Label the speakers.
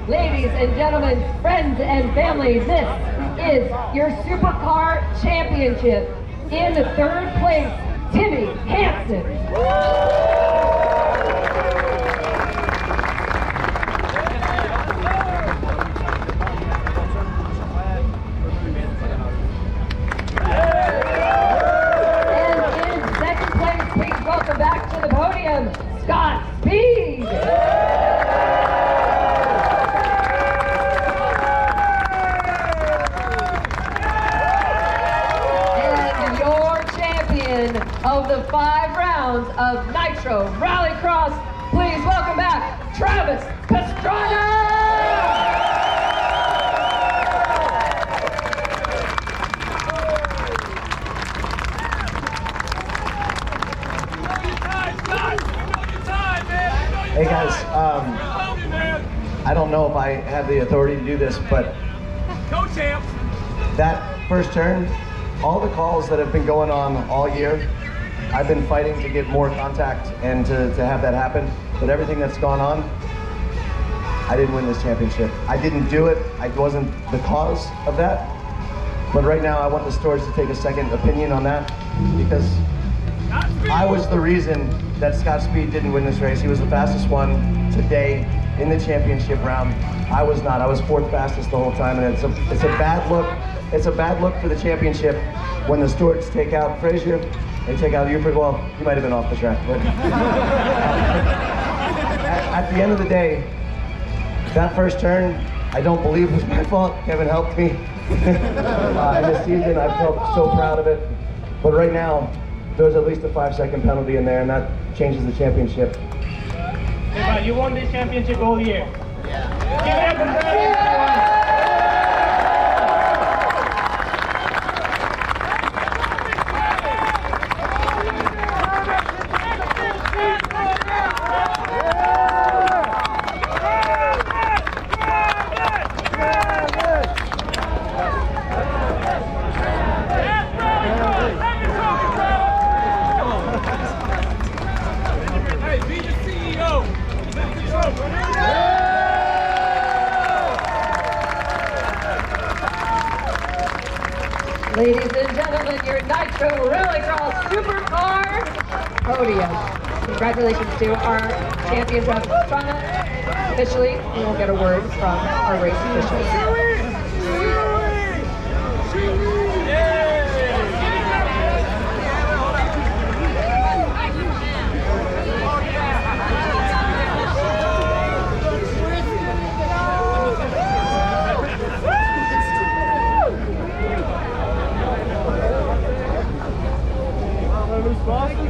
Speaker 1: Ladies and gentlemen, friends and family, this is your Supercar Championship. In the third place, Timmy Hansen. And in second place, please welcome back to the podium, Scott Speed. Of the 5 rounds of Nitro Rallycross, please welcome back Travis Pastrana!
Speaker 2: Hey guys, I don't know if I have the authority to do this, but that first turn, all the calls that have been going on all year, I've been fighting to get more contact and to have that happen, but everything that's gone on, I didn't win this championship. I didn't do it, I wasn't the cause of that, but right now I want the stores to take a second opinion on that, because I was the reason that Scott Speed didn't win this race. He was the fastest one today in the championship round. I was not, I was 4th fastest the whole time, and it's a bad look. It's a bad look for the championship when the stewards take out Frazier, they take out Buford. Well, you might have been off the track, but at the end of the day, that first turn, I don't believe was my fault. Kevin helped me. In this season, I felt so proud of it. But right now, there's at least a 5-second penalty in there, and that changes the championship.
Speaker 3: Hey, but you won this championship all year. Yeah. Give it up, everyone.
Speaker 1: Ladies and gentlemen, your Nitro Rallycross Supercar Podium. Congratulations to our champion, Travis Pastrana. Officially, we will get a word from our race officials.
Speaker 3: Boston.